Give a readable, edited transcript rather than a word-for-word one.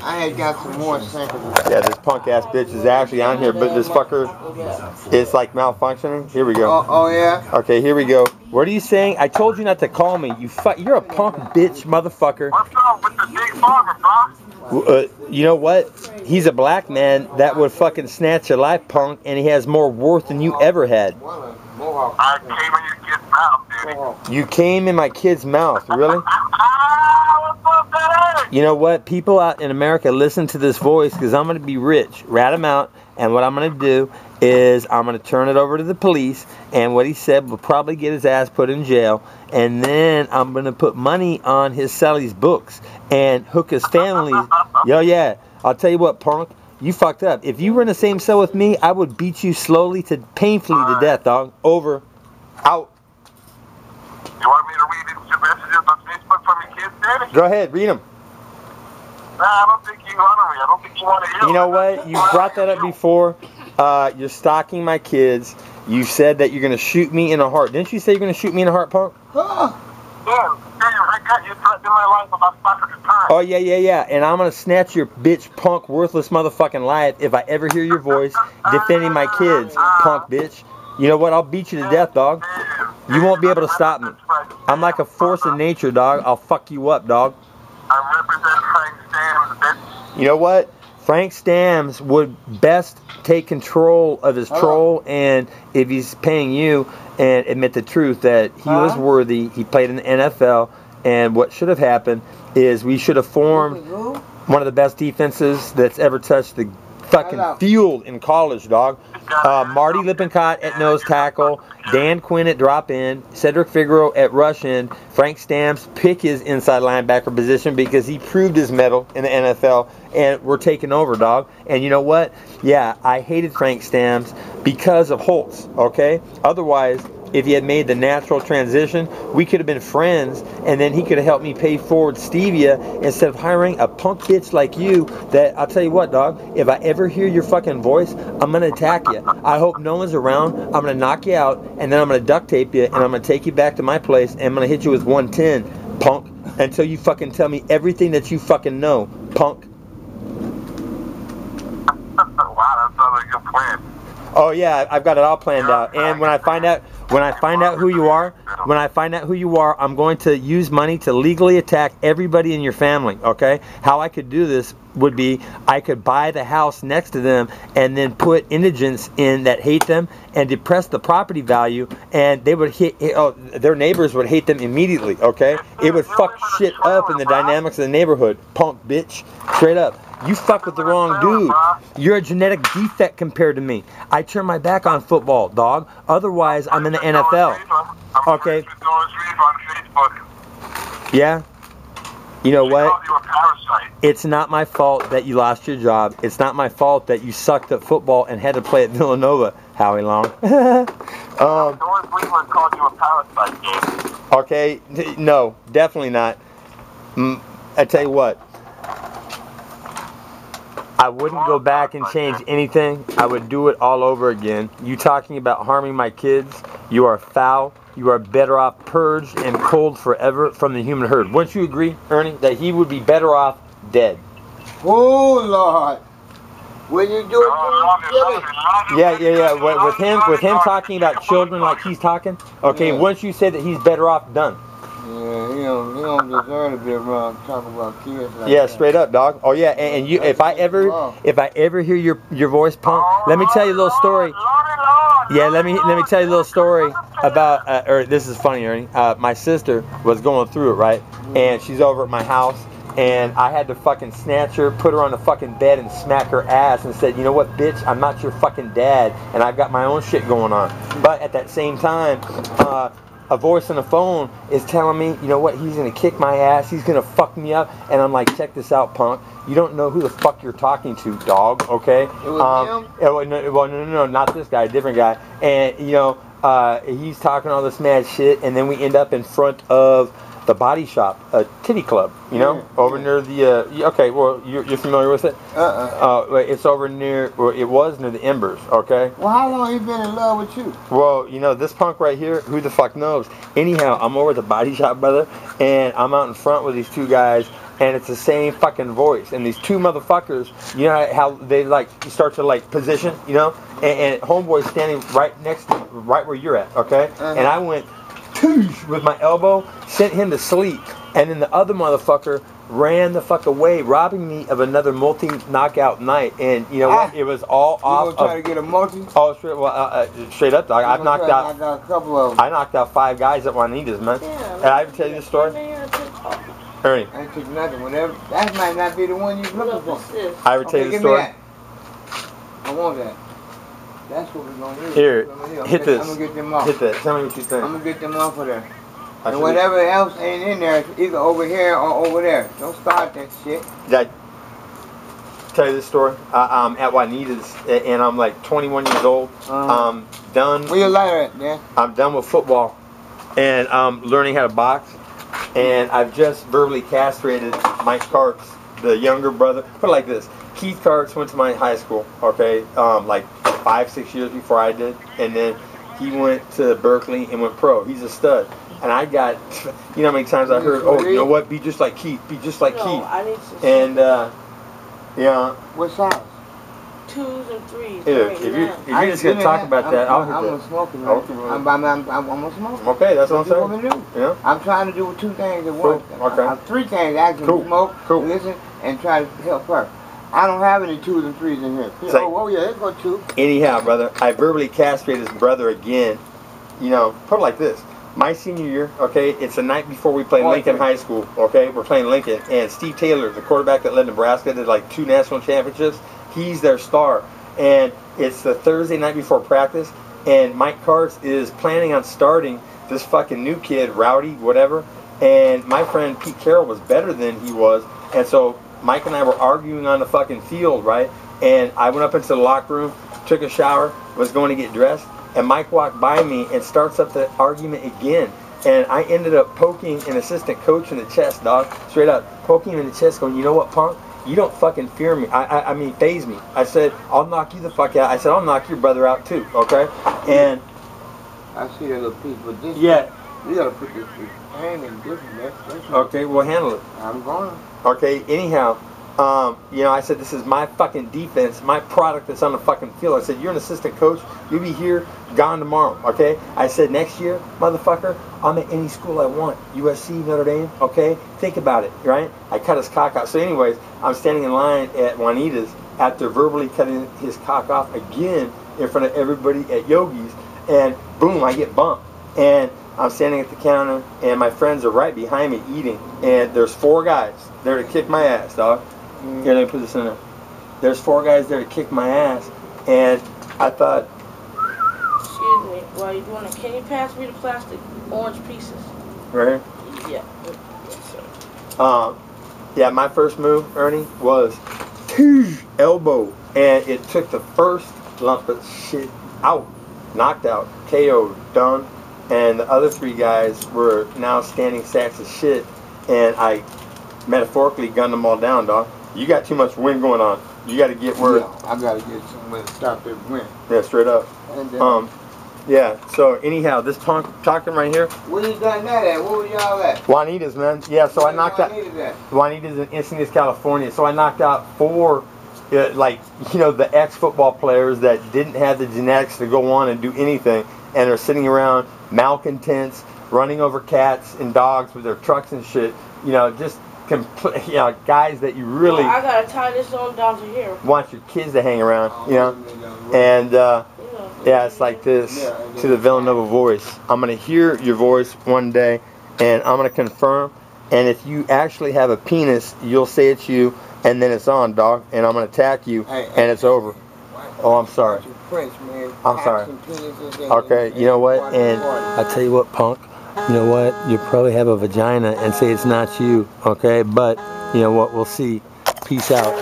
I had got some more samples. Yeah, this punk ass bitch is actually on here, but this fucker is like malfunctioning. Here we go. Oh yeah? Okay, here we go. What are you saying? I told you not to call me. You're a punk bitch, motherfucker. What's up with the big farmer, bro? You know what? He's a black man that would fucking snatch your life, punk, and he has more worth than you ever had. I came in your kid's mouth, dude. You came in my kid's mouth, really? What's up, that? You know what? People out in America listen to this voice because I'm going to be rich. Rat him out. And what I'm going to do is I'm going to turn it over to the police. And what he said will probably get his ass put in jail. And then I'm going to put money on his Sally's books and hook his family. Yo, yeah. I'll tell you what, punk. You fucked up. If you were in the same cell with me, I would beat you slowly to painfully to death, dog. Over. Out. You want me to read some messages on Facebook from your kids, Daddy? Go ahead. Read them. Nah, I don't think you want to read. I don't think you want to hear. You know what? You brought that up before. You're stalking my kids. You said that you're going to shoot me in the heart. Didn't you say you're going to shoot me in the heart, punk? Yeah, I got you threatening my life about 500 times. Oh, yeah. And I'm going to snatch your bitch, punk, worthless motherfucking life if I ever hear your voice defending my kids, punk bitch. You know what? I'll beat you to death, dog. You won't be able to stop me. I'm like a force of nature, dog. I'll fuck you up, dog. I represent Frank Stams, bitch. You know what? Frank Stams would best take control of his troll, and if he's paying you, and admit the truth that he was worthy. He played in the NFL, and what should have happened is we should have formed one of the best defenses that's ever touched the fucking field in college, dog. Marty Lippincott at nose tackle, Dan Quinn at drop in, Cedric Figueroa at rush in, Frank Stams pick his inside linebacker position because he proved his mettle in the NFL, and we're taking over, dog. And you know what? Yeah, I hated Frank Stams because of Holtz, okay? Otherwise, if he had made the natural transition, we could have been friends, and then he could have helped me pay forward Stevia instead of hiring a punk bitch like you that, I'll tell you what, dog, if I ever hear your fucking voice, I'm going to attack you. I hope no one's around. I'm going to knock you out, and then I'm going to duct tape you, and I'm going to take you back to my place, and I'm going to hit you with 110, punk, until you fucking tell me everything that you fucking know, punk. Wow, that sounds like a good plan. Oh yeah, I've got it all planned out. And when I find out who you are, I'm going to use money to legally attack everybody in your family, okay? How I could do this would be I could buy the house next to them and then put indigents in that hate them and depress the property value, and they would their neighbors would hate them immediately, okay? It would fuck shit up in the dynamics of the neighborhood, punk bitch, straight up. You fuck with the wrong dude. You're a genetic defect compared to me. I turn my back on football, dog. Otherwise, I'm in the NFL. Okay. Yeah? You know what? It's not my fault that you lost your job. It's not my fault that you sucked at football and had to play at Villanova, Howie Long. Okay, no, definitely not. I tell you what. I wouldn't go back and change anything. I would do it all over again. You talking about harming my kids, you are foul. You are better off purged and cold forever from the human herd. Wouldn't you agree, Ernie, that he would be better off dead? Oh, Lord. When you do it, Yeah. With him talking about children like he's talking, okay, wouldn't you say that he's better off done? Yeah, he don't deserve to be around talking about kids like yeah, that. Straight up, dog. Oh yeah, and you, if I ever hear your voice, punk, let me tell you a little story. Yeah, let me tell you a little story about. This is funny, Ernie. My sister was going through it, right, and she's over at my house, and I had to fucking snatch her, put her on the fucking bed, and smack her ass, and said, you know what, bitch, I'm not your fucking dad, and I've got my own shit going on. But at that same time, a voice on the phone is telling me, you know what, he's going to kick my ass, he's going to fuck me up, and I'm like, check this out, punk. You don't know who the fuck you're talking to, dog, okay? It was him? No, not this guy, a different guy. And, you know, he's talking all this mad shit, and then we end up in front of the Body Shop, a titty club, you know, over near the, okay, well, you're familiar with it? It's over near, well, it was near the Embers, okay? Well, how long you been in love with you? Well, you know, this punk right here, who the fuck knows? Anyhow, I'm over at the Body Shop, brother, and I'm out in front with these two guys, and it's the same fucking voice. And these two motherfuckers, you know how they like start to like position, you know, and homeboy's standing right next to right where you're at, okay? And I went with my elbow, sent him to sleep, and then the other motherfucker ran the fuck away, robbing me of another multi-knockout night. And you know what? It was all off. You gonna try to get a multi? Oh, straight up, dog. I've knocked out. I got a couple of them. I knocked out 5 guys at Juanita's, man. Yeah, And I ever tell you this story? Ernie, I ain't took nothing. Whatever. That might not be the one you're looking for. I ever tell you Okay, this give me story? that. I want that. That's what we're gonna do. Here, hit this. I'm gonna get them off. Hit that. Tell me what you think. I'm gonna get them off of there. And whatever else ain't in there, it's either over here or over there. Don't start that shit. Did I tell you this story? I'm at Juanita's, and I'm like 21 years old. I'm done. Where your lighter at, man? I'm done with football, and I'm learning how to box. And I've just verbally castrated Mike Karts, the younger brother. Put it like this: Keith Karts went to my high school. Okay, like 5-6 years before I did, and then he went to Berkeley and went pro. He's a stud. And I got, you know how many times I heard, oh, you know what, be just like Keith, be just like Keith. I need to and, yeah. What size? 2s and 3s. If you're just going to talk about that, I'll hit that. I'm going to smoke it, man. Okay, I'm going to smoke it. Okay, that's what I'm saying. What you want me to do? Yeah. I'm trying to do 2 things at once. Okay. 3 things, actually. Cool. Smoke, listen, and try to help her. I don't have any 2s and 3s in here. Like, oh, yeah, let's go 2. Anyhow, brother, I verbally castrated his brother again. You know, put it like this. My senior year, okay, it's the night before we play Lincoln High School, okay? We're playing Lincoln, and Steve Taylor, the quarterback that led Nebraska to like 2 national championships, he's their star. And it's the Thursday night before practice, and Mike Karts is planning on starting this fucking new kid, Rowdy, whatever. And my friend Pete Carroll was better than he was, and so Mike and I were arguing on the fucking field, right? And I went up into the locker room, took a shower, was going to get dressed, and Mike walked by me and starts up the argument again. And I ended up poking an assistant coach in the chest, dog. Straight up. Poking him in the chest going, you know what, punk? You don't fucking fear me. I mean, phase me. I said, I'll knock you the fuck out. I said, I'll knock your brother out too, okay? And I see that little piece, but this, yeah. You gotta put this hand in different. That's okay, we'll handle it. I'm going. Okay, anyhow. You know, I said, this is my fucking defense, my product that's on the fucking field. I said, you're an assistant coach, you'll be here, gone tomorrow, okay? I said, next year, motherfucker, I'm at any school I want. USC, Notre Dame, okay? Think about it, right? I cut his cock out. So anyways, I'm standing in line at Juanita's after verbally cutting his cock off again in front of everybody at Yogi's, and boom, I get bumped. And I'm standing at the counter, and my friends are right behind me eating, and there's 4 guys there to kick my ass, dog. Here, let me put this in there. There's 4 guys there to kick my ass, and I thought. Excuse me, while you're doing it, can you pass me the plastic orange pieces? Right here? Yeah. Yes, sir. Yeah, my first move, Ernie, was elbow, and it took the first lump of shit out, knocked out, KO'd, done, and the other 3 guys were now standing sacks of shit, and I metaphorically gunned them all down, dog. You got too much wind going on. You got to get where. Yeah, I got to get somewhere to stop that wind. Yeah, straight up. And yeah. So anyhow, this punk talking right here. Where you done that at? Where were y'all at? Juanita's, man. Yeah. So I knocked out. Juanita's in Encinitas, California. So I knocked out 4, like, you know, the ex-football players that didn't have the genetics to go on and do anything, and are sitting around malcontents, running over cats and dogs with their trucks and shit. You know, just. You know, guys that you really I gotta tie this on down to here. Want your kids to hang around, you know, and yeah, it's like this to the Villanova voice. I'm gonna hear your voice one day, and I'm gonna confirm. And if you actually have a penis, you'll say it's you, and then it's on, dog. And I'm gonna attack you, and it's over. Oh, I'm sorry. I'm sorry. Okay, you know what? And I'll tell you what, punk. You know what? You probably have a vagina and say it's not you, okay? But, you know what? We'll see. Peace out.